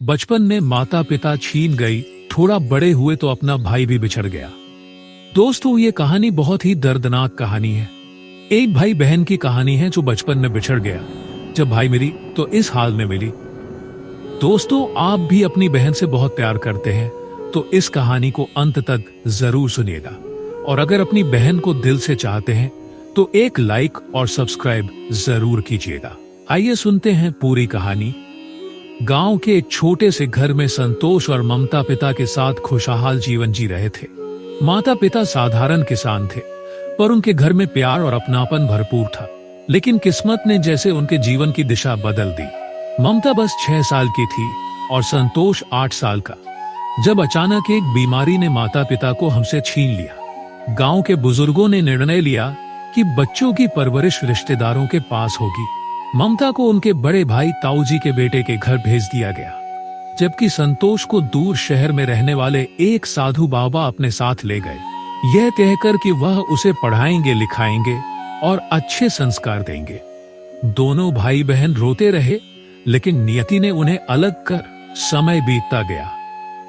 बचपन में माता पिता छीन गई, थोड़ा बड़े हुए तो अपना भाई भी बिछड़ गया। दोस्तों, ये कहानी बहुत ही दर्दनाक कहानी है। एक भाई बहन की कहानी है जो बचपन में बिछड़ गया। जब भाई मिली तो इस हाल में मिली। दोस्तों, आप भी अपनी बहन से बहुत प्यार करते हैं तो इस कहानी को अंत तक जरूर सुनिएगा। और अगर अपनी बहन को दिल से चाहते हैं तो एक लाइक और सब्सक्राइब जरूर कीजिएगा। आइए सुनते हैं पूरी कहानी। गांव के एक छोटे से घर में संतोष और ममता पिता के साथ खुशहाल जीवन जी रहे थे। माता पिता साधारण किसान थे, पर उनके घर में प्यार और अपनापन भरपूर था। लेकिन किस्मत ने जैसे उनके जीवन की दिशा बदल दी। ममता बस 6 साल की थी और संतोष 8 साल का, जब अचानक एक बीमारी ने माता पिता को हमसे छीन लिया। गांव के बुजुर्गों ने निर्णय लिया कि बच्चों की परवरिश रिश्तेदारों के पास होगी। ममता को उनके बड़े भाई ताऊजी के बेटे के घर भेज दिया गया, जबकि संतोष को दूर शहर में रहने वाले एक साधु बाबा अपने साथ ले गए, यह कहकर कि वह उसे पढ़ाएंगे लिखाएंगे और अच्छे संस्कार देंगे। दोनों भाई बहन रोते रहे, लेकिन नियति ने उन्हें अलग कर समय बीतता गया।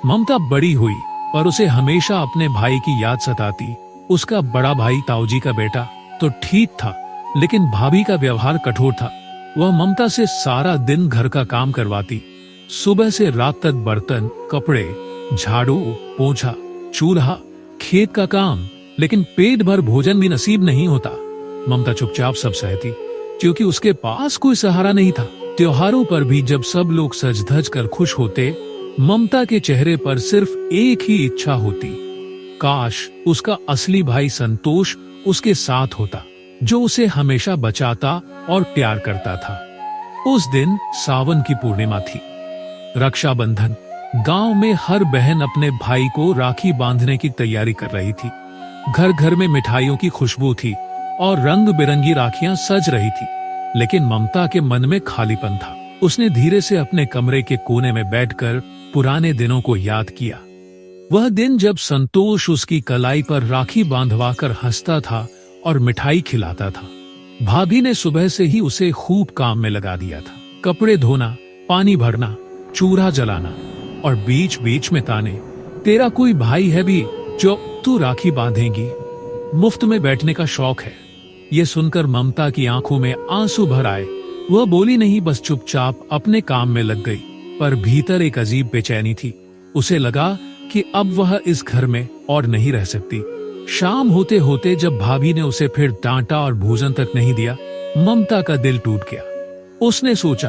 ममता बड़ी हुई, पर उसे हमेशा अपने भाई की याद सताती। उसका बड़ा भाई ताऊजी का बेटा तो ठीक था, लेकिन भाभी का व्यवहार कठोर था। वह ममता से सारा दिन घर का काम करवाती, सुबह से रात तक बर्तन, कपड़े, झाड़ू, पोंछा, चूल्हा, खेत का काम, लेकिन पेट भर भोजन भी नसीब नहीं होता। ममता चुपचाप सब सहती, क्योंकि उसके पास कोई सहारा नहीं था। त्योहारों पर भी जब सब लोग सज धज कर खुश होते, ममता के चेहरे पर सिर्फ एक ही इच्छा होती, काश उसका असली भाई संतोष उसके साथ होता, जो उसे हमेशा बचाता और प्यार करता था। उस दिन सावन की पूर्णिमा थी, रक्षाबंधन। गांव में हर बहन अपने भाई को राखी बांधने की तैयारी कर रही थी। घर घर में मिठाइयों की खुशबू थी और रंग बिरंगी राखियां सज रही थी। लेकिन ममता के मन में खालीपन था। उसने धीरे से अपने कमरे के कोने में बैठकर पुराने दिनों को याद किया। वह दिन जब संतोष उसकी कलाई पर राखी बांधवाकर हंसता था और मिठाई खिलाता था। भाभी ने सुबह से ही उसे खूब काम में लगा दिया था। कपड़े धोना, पानी भरना, चूल्हा जलाना और बीच बीच में ताने, तेरा कोई भाई है भी जो तू राखी बांधेगी? मुफ्त में बैठने का शौक है। ये सुनकर ममता की आंखों में आंसू भर आए। वह बोली नहीं, बस चुपचाप अपने काम में लग गई। पर भीतर एक अजीब बेचैनी थी। उसे लगा कि अब वह इस घर में और नहीं रह सकती। शाम होते होते जब भाभी ने उसे फिर डांटा और भोजन तक नहीं दिया, ममता का दिल टूट गया। उसने सोचा,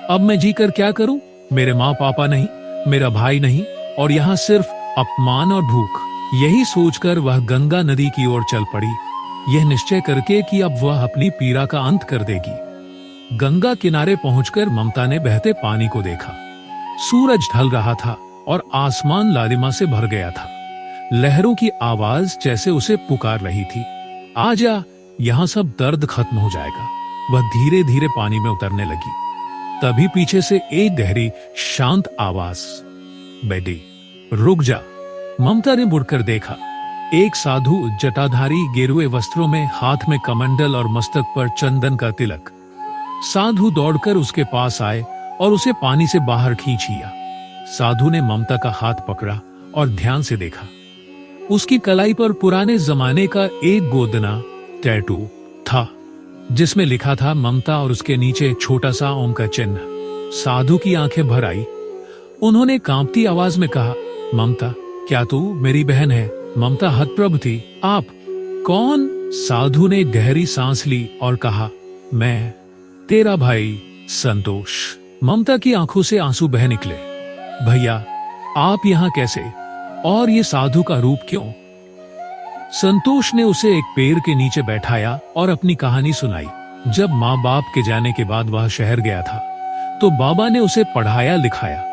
अब मैं जी कर क्या करूं? मेरे माँ पापा नहीं, मेरा भाई नहीं, और यहाँ सिर्फ अपमान और भूख। यही सोचकर वह गंगा नदी की ओर चल पड़ी, यह निश्चय करके कि अब वह अपनी पीड़ा का अंत कर देगी। गंगा किनारे पहुंचकर ममता ने बहते पानी को देखा। सूरज ढल रहा था और आसमान लालिमा से भर गया था। लहरों की आवाज जैसे उसे पुकार रही थी, आजा, यहाँ सब दर्द खत्म हो जाएगा। वह धीरे धीरे पानी में उतरने लगी। तभी पीछे से एक गहरी शांत आवाज, बेटी रुक जा। ममता ने मुड़कर देखा। एक साधु जटाधारी, गेरुए वस्त्रों में, हाथ में कमंडल और मस्तक पर चंदन का तिलक। साधु दौड़कर उसके पास आए और उसे पानी से बाहर खींच लिया। साधु ने ममता का हाथ पकड़ा और ध्यान से देखा। उसकी कलाई पर पुराने जमाने का एक गोदना टैटू था, जिसमें लिखा था ममता और उसके नीचे छोटा सा ओम का चिन्ह। साधु की आंखें भर आई। उन्होंने कांपती आवाज में कहा, ममता, क्या तू मेरी बहन है? ममता हतप्रभ थी। आप कौन? साधु ने गहरी सांस ली और कहा, मैं तेरा भाई संतोष। ममता की आंखों से आंसू बह निकले। भैया, आप यहाँ कैसे? और ये साधु का रूप क्यों? संतोष ने उसे एक पेड़ के नीचे बैठाया और अपनी कहानी सुनाई। जब माँ बाप के जाने के बाद वह शहर गया था, तो बाबा ने उसे पढ़ाया लिखाया,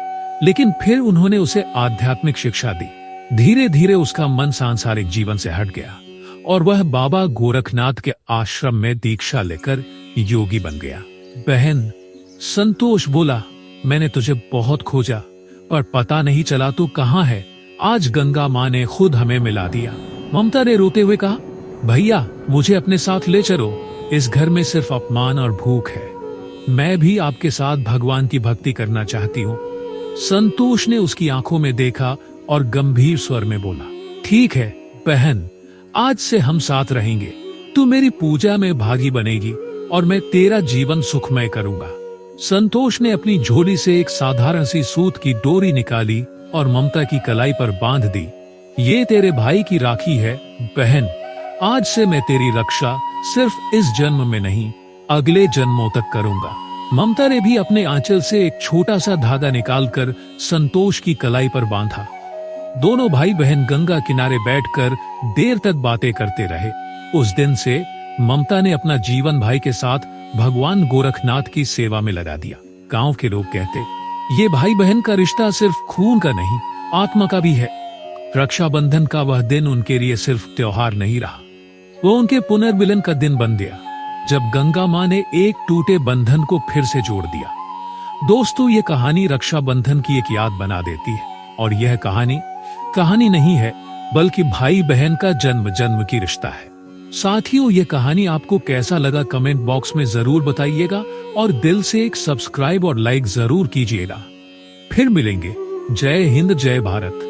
लेकिन फिर उन्होंने उसे आध्यात्मिक शिक्षा दी। धीरे धीरे उसका मन सांसारिक जीवन से हट गया और वह बाबा गोरखनाथ के आश्रम में दीक्षा लेकर योगी बन गया। बहन, संतोष बोला, मैंने तुझे बहुत खोजा, पर पता नहीं चला तू कहाँ है। आज गंगा माँ ने खुद हमें मिला दिया। ममता ने रोते हुए कहा, भैया मुझे अपने साथ ले चलो, इस घर में सिर्फ अपमान और भूख है। मैं भी आपके साथ भगवान की भक्ति करना चाहती हूँ। संतोष ने उसकी आंखों में देखा और गंभीर स्वर में बोला, ठीक है बहन, आज से हम साथ रहेंगे। तू मेरी पूजा में भागी बनेगी और मैं तेरा जीवन सुखमय करूंगा। संतोष ने अपनी झोली से एक साधारण सी सूत की डोरी निकाली और ममता की कलाई पर बांध दी। ये तेरे भाई की राखी है बहन, आज से मैं तेरी रक्षा सिर्फ इस जन्म में नहीं, अगले जन्मों तक करूंगा। ममता ने भी अपने आंचल से एक छोटा सा धागा निकालकर संतोष की कलाई पर बांधा। दोनों भाई बहन गंगा किनारे बैठकर देर तक बातें करते रहे। उस दिन से ममता ने अपना जीवन भाई के साथ भगवान गोरखनाथ की सेवा में लगा दिया। गांव के लोग कहते, ये भाई बहन का रिश्ता सिर्फ खून का नहीं, आत्मा का भी है। रक्षाबंधन का वह दिन उनके लिए सिर्फ त्योहार नहीं रहा, वो उनके पुनर्मिलन का दिन बन गया, जब गंगा मां ने एक टूटे बंधन को फिर से जोड़ दिया। दोस्तों, ये कहानी रक्षाबंधन की एक याद बना देती है, और यह कहानी नहीं है, बल्कि भाई बहन का जन्म जन्म की रिश्ता है। साथियों, ये कहानी आपको कैसा लगा कमेंट बॉक्स में जरूर बताइएगा और दिल से एक सब्सक्राइब और लाइक जरूर कीजिएगा। फिर मिलेंगे। जय हिंद, जय भारत।